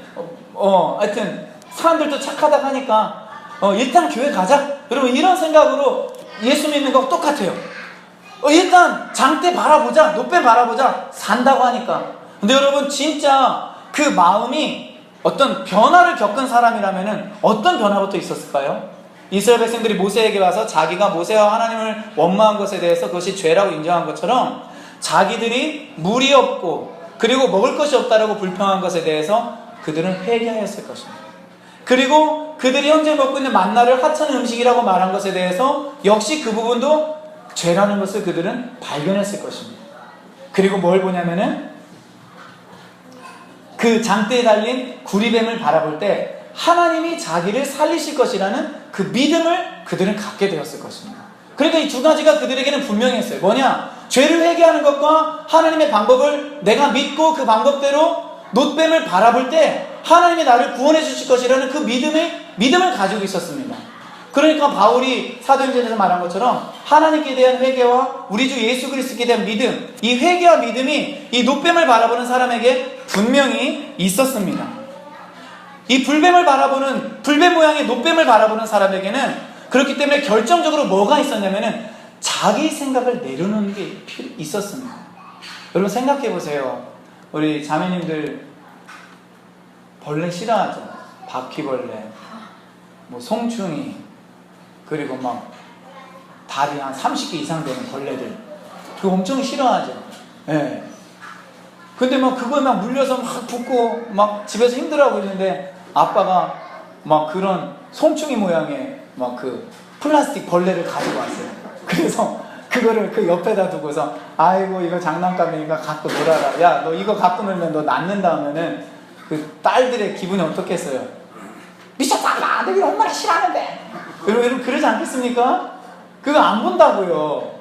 하여튼 사람들도 착하다고 하니까 일단 교회 가자. 여러분, 이런 생각으로 예수 믿는 거 똑같아요. 일단 장대 바라보자, 노뱀 바라보자, 산다고 하니까. 근데 여러분, 진짜 그 마음이 어떤 변화를 겪은 사람이라면은 어떤 변화부터 있었을까요? 이스라엘 백성들이 모세에게 와서 자기가 모세와 하나님을 원망한 것에 대해서 그것이 죄라고 인정한 것처럼 자기들이 물이 없고 그리고 먹을 것이 없다라고 불평한 것에 대해서 그들은 회개하였을 것입니다. 그리고 그들이 현재 먹고 있는 만나를 하찮은 음식이라고 말한 것에 대해서 역시 그 부분도 죄라는 것을 그들은 발견했을 것입니다. 그리고 뭘 보냐면은 그 장대에 달린 구리뱀을 바라볼 때 하나님이 자기를 살리실 것이라는 그 믿음을 그들은 갖게 되었을 것입니다. 그러니까 이 두 가지가 그들에게는 분명했어요. 뭐냐? 죄를 회개하는 것과 하나님의 방법을 내가 믿고 그 방법대로 노뱀을 바라볼 때 하나님이 나를 구원해 주실 것이라는 그 믿음을 가지고 있었습니다. 그러니까 바울이 사도행전에서 말한 것처럼 하나님께 대한 회개와 우리 주 예수 그리스도께 대한 믿음, 이 회개와 믿음이 이 노뱀을 바라보는 사람에게 분명히 있었습니다. 이 불뱀 모양의 노뱀을 바라보는 사람에게는 그렇기 때문에 결정적으로 뭐가 있었냐면은 자기 생각을 내려놓는 게 있었습니다. 여러분 생각해 보세요. 우리 자매님들 벌레 싫어하죠? 바퀴벌레, 뭐 송충이, 그리고 막 다리 한 30개 이상 되는 벌레들, 그거 엄청 싫어하죠. 예. 근데 막 그거에 막 물려서 막 붓고 막 집에서 힘들어하고 있는데 아빠가 막 그런 송충이 모양의 막 그 플라스틱 벌레를 가지고 왔어요. 그래서 그거를 그 옆에다 두고서 아이고 이거 장난감이니까 갖고 놀아라. 야, 너 이거 갖고 놀면 너 낳는다 하면은 그 딸들의 기분이 어떻겠어요? 미쳤다! 너 이거 엄마가 싫어하는데! 여러분 그러지 않겠습니까? 그거 안 본다고요.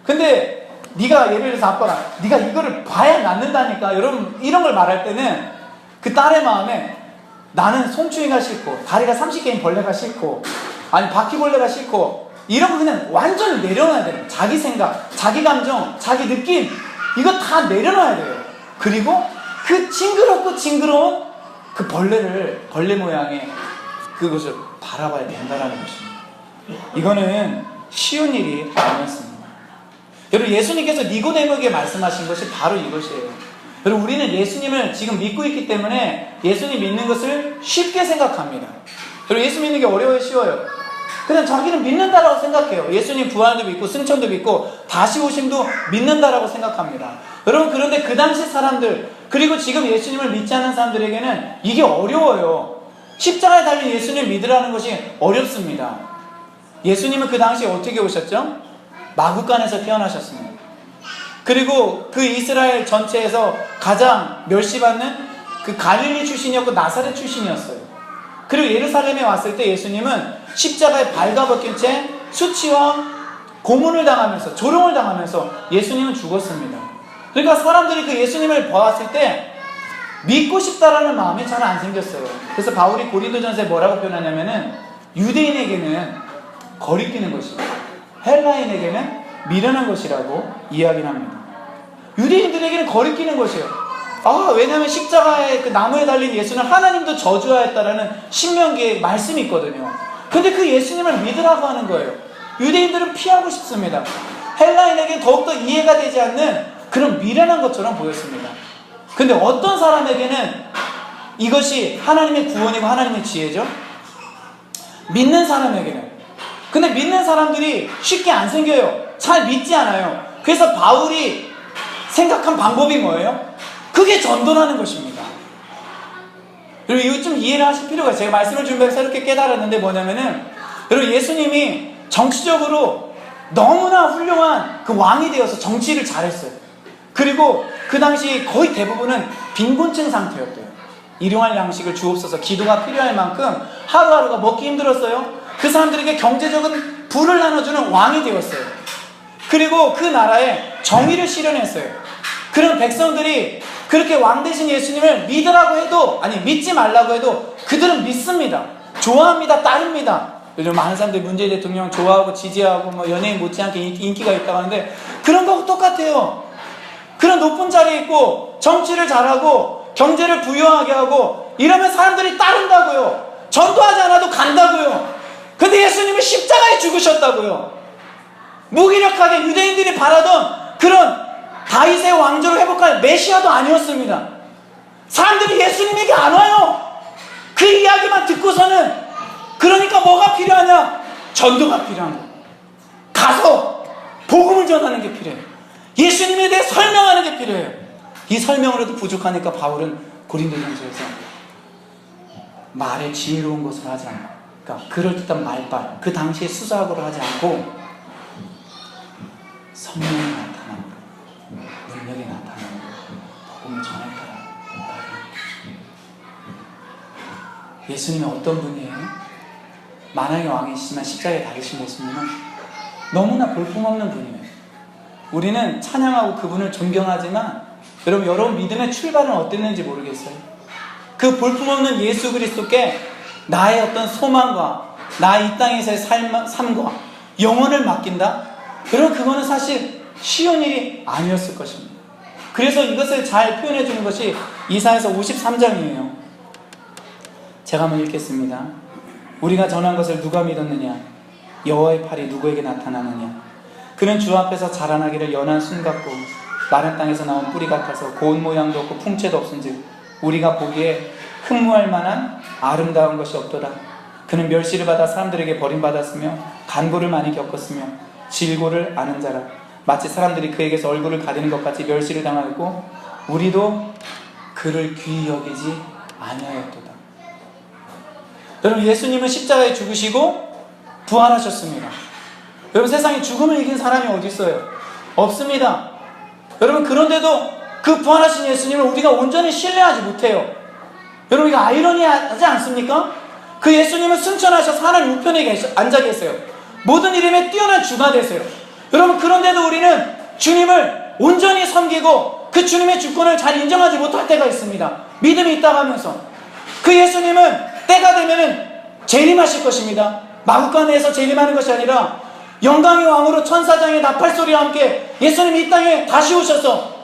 근데 네가 예를 들어서 아빠가 네가 이거를 봐야 낳는다니까. 여러분 이런 걸 말할 때는 그 딸의 마음에 나는 송충이가 싫고 다리가 30개인 벌레가 싫고 아니 바퀴벌레가 싫고 이런 거 그냥 완전히 내려놔야 돼요. 자기 생각, 자기 감정, 자기 느낌 이거 다 내려놔야 돼요. 그리고 그 징그럽고 징그러운 그 벌레 모양의 그것을 바라봐야 된다는 것입니다. 이거는 쉬운 일이 아니었습니다. 여러분 예수님께서 니고데모에게 말씀하신 것이 바로 이것이에요. 여러분 우리는 예수님을 지금 믿고 있기 때문에 예수님 믿는 것을 쉽게 생각합니다. 여러분 예수 믿는 게 어려워요, 쉬워요? 그냥 자기는 믿는다라고 생각해요. 예수님 부활도 믿고 승천도 믿고 다시 오심도 믿는다라고 생각합니다. 여러분 그런데 그 당시 사람들 그리고 지금 예수님을 믿지 않는 사람들에게는 이게 어려워요. 십자가에 달린 예수님을 믿으라는 것이 어렵습니다. 예수님은 그 당시에 어떻게 오셨죠? 마구간에서 태어나셨습니다. 그리고 그 이스라엘 전체에서 가장 멸시받는 그 갈릴리 출신이었고 나사렛 출신이었어요. 그리고 예루살렘에 왔을 때 예수님은 십자가에 발가벗긴 채 수치와 고문을 당하면서 조롱을 당하면서 예수님은 죽었습니다. 그러니까 사람들이 그 예수님을 보았을 때 믿고 싶다라는 마음이 잘 안 생겼어요. 그래서 바울이 고린도전서에 뭐라고 표현하냐면은 유대인에게는 거리끼는 것이고 헬라인에게는 미련한 것이라고 이야기를 합니다. 유대인들에게는 거리끼는 것이에요. 왜냐하면 십자가에 그 나무에 달린 예수는 하나님도 저주하였다라는 신명기에 말씀이 있거든요. 근데 그 예수님을 믿으라고 하는 거예요. 유대인들은 피하고 싶습니다. 헬라인에게는 더욱더 이해가 되지 않는 그런 미련한 것처럼 보였습니다. 근데 어떤 사람에게는 이것이 하나님의 구원이고 하나님의 지혜죠? 믿는 사람에게는. 근데 믿는 사람들이 쉽게 안 생겨요. 잘 믿지 않아요. 그래서 바울이 생각한 방법이 뭐예요? 그게 전도라는 것입니다. 그리고 이거 좀 이해를 하실 필요가 있어요. 제가 말씀을 준비해서 새롭게 깨달았는데 뭐냐면은 여러분 예수님이 정치적으로 너무나 훌륭한 그 왕이 되어서 정치를 잘했어요. 그리고 그 당시 거의 대부분은 빈곤층 상태였대요. 일용할 양식을 주옵소서 기도가 필요할 만큼 하루하루가 먹기 힘들었어요. 그 사람들에게 경제적인 부를 나눠주는 왕이 되었어요. 그리고 그 나라에 정의를 실현했어요. 그런 백성들이 그렇게 왕 대신 예수님을 믿으라고 해도 믿지 말라고 해도 그들은 믿습니다. 좋아합니다. 따릅니다. 요즘 많은 사람들이 문재인 대통령 좋아하고 지지하고 뭐 연예인 못지않게 인기가 있다고 하는데 그런 거하고 똑같아요. 그런 높은 자리에 있고 정치를 잘하고 경제를 부유하게 하고 이러면 사람들이 따른다고요. 전도하지 않아도 간다고요. 근데 예수님은 십자가에 죽으셨다고요. 무기력하게 유대인들이 바라던 그런 다윗의 왕조를 회복할 메시아도 아니었습니다. 사람들이 예수님에게 안 와요. 그 이야기만 듣고서는 그러니까 뭐가 필요하냐? 전도가 필요한 거예요. 가서 복음을 전하는 게 필요해요. 예수님에 대해 설명하는 게 필요해요. 이 설명으로도 부족하니까 바울은 고린도전서에서 말에 지혜로운 것을 하지 않고 그러니까 그럴듯한 말빨 그 당시에 수사학으로 하지 않고 성령이 나타나고 능력이 나타나고 복음을 전했더라. 예수님이 어떤 분이에요? 만왕의 왕이시지만 십자가에 달리신 예수님은 너무나 볼품없는 분이에요. 우리는 찬양하고 그분을 존경하지만 여러분 믿음의 출발은 어땠는지 모르겠어요. 그 볼품없는 예수 그리스도께 나의 어떤 소망과 나의 이 땅에서의 삶과 영혼을 맡긴다? 여러분 그거는 사실 쉬운 일이 아니었을 것입니다. 그래서 이것을 잘 표현해 주는 것이 이사야서 53장이에요. 제가 한번 읽겠습니다. 우리가 전한 것을 누가 믿었느냐? 여호와의 팔이 누구에게 나타나느냐? 그는 주 앞에서 자라나기를 연한 순 같고 마른 땅에서 나온 뿌리 같아서 고운 모양도 없고 풍채도 없은즉 우리가 보기에 흠모할 만한 아름다운 것이 없도다. 그는 멸시를 받아 사람들에게 버림받았으며 간고를 많이 겪었으며 질고를 아는 자라. 마치 사람들이 그에게서 얼굴을 가리는 것 같이 멸시를 당하였고 우리도 그를 귀히 여기지 아니하였도다. 여러분, 예수님은 십자가에 죽으시고 부활하셨습니다. 여러분, 세상에 죽음을 이긴 사람이 어디 있어요? 없습니다. 여러분, 그런데도 그 부활하신 예수님을 우리가 온전히 신뢰하지 못해요. 여러분, 이거 아이러니하지 않습니까? 그 예수님은 승천하셔서 하나님 우편에 앉아 계세요. 모든 이름에 뛰어난 주가 되세요. 여러분, 그런데도 우리는 주님을 온전히 섬기고 그 주님의 주권을 잘 인정하지 못할 때가 있습니다. 믿음이 있다고 하면서. 그 예수님은 때가 되면은 재림하실 것입니다. 마구간에서 재림하는 것이 아니라 영광의 왕으로 천사장의 나팔소리와 함께 예수님이 이 땅에 다시 오셔서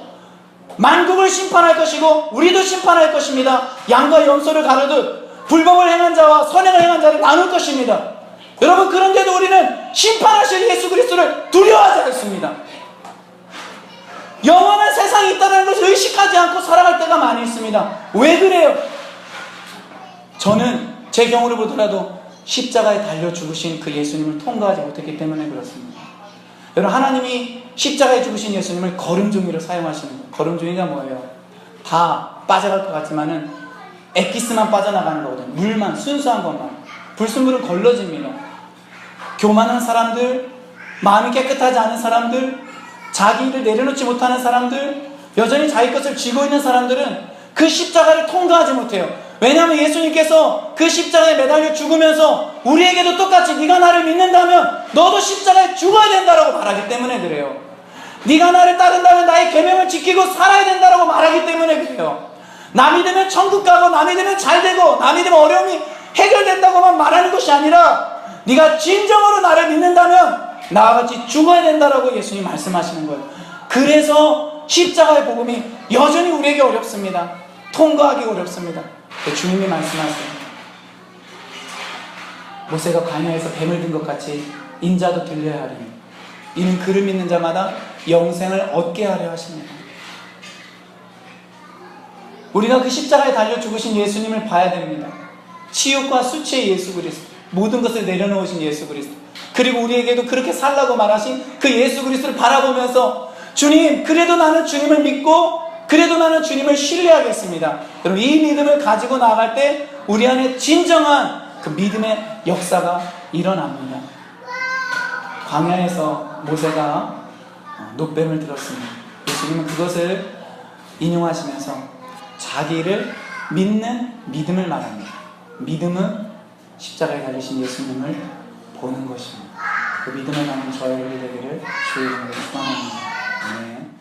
만국을 심판할 것이고 우리도 심판할 것입니다. 양과 염소를 가르듯 불법을 행한 자와 선행을 행한 자를 나눌 것입니다. 여러분, 그런데도 우리는 심판하실 예수 그리스도를 두려워하지 않습니다. 영원한 세상이 있다는 것을 의식하지 않고 살아갈 때가 많이 있습니다. 왜 그래요? 저는 제 경우를 보더라도 십자가에 달려 죽으신 그 예수님을 통과하지 못했기 때문에 그렇습니다. 여러분, 하나님이 십자가에 죽으신 예수님을 거름종이로 사용하시는 거예요. 거름종이가 뭐예요? 다 빠져갈 것 같지만은 엑기스만 빠져나가는 거거든요. 물만, 순수한 것만. 불순물은 걸러집니다. 교만한 사람들, 마음이 깨끗하지 않은 사람들, 자기 일을 내려놓지 못하는 사람들, 여전히 자기 것을 쥐고 있는 사람들은 그 십자가를 통과하지 못해요. 왜냐하면 예수님께서 그 십자가에 매달려 죽으면서 우리에게도 똑같이 네가 나를 믿는다면 너도 십자가에 죽어야 된다라고 말하기 때문에 그래요. 네가 나를 따른다면 나의 계명을 지키고 살아야 된다라고 말하기 때문에 그래요. 나 믿으면 천국 가고 나 믿으면 잘 되고 나 믿으면 어려움이 해결된다고만 말하는 것이 아니라 네가 진정으로 나를 믿는다면 나와 같이 죽어야 된다라고 예수님 말씀하시는 거예요. 그래서 십자가의 복음이 여전히 우리에게 어렵습니다. 통과하기 어렵습니다. 주님이 말씀하세요. 모세가 광야에서 뱀을 든 것 같이 인자도 들려야 하리니 이는 그를 믿는 자마다 영생을 얻게 하려 하십니다. 우리가 그 십자가에 달려 죽으신 예수님을 봐야 됩니다. 치욕과 수치의 예수 그리스도, 모든 것을 내려놓으신 예수 그리스도, 그리고 우리에게도 그렇게 살라고 말하신 그 예수 그리스도를 바라보면서 주님, 그래도 나는 주님을 믿고 그래도 나는 주님을 신뢰하겠습니다. 여러분, 이 믿음을 가지고 나아갈 때 우리 안에 진정한 그 믿음의 역사가 일어납니다. 광야에서 모세가 놋뱀을 들었습니다. 예수님은 그것을 인용하시면서 자기를 믿는 믿음을 말합니다. 믿음은 십자가에 달리신 예수님을 보는 것입니다. 그 믿음을 갖는 저의 우리 되기를 주의 이름으로 축원합니다. 아멘.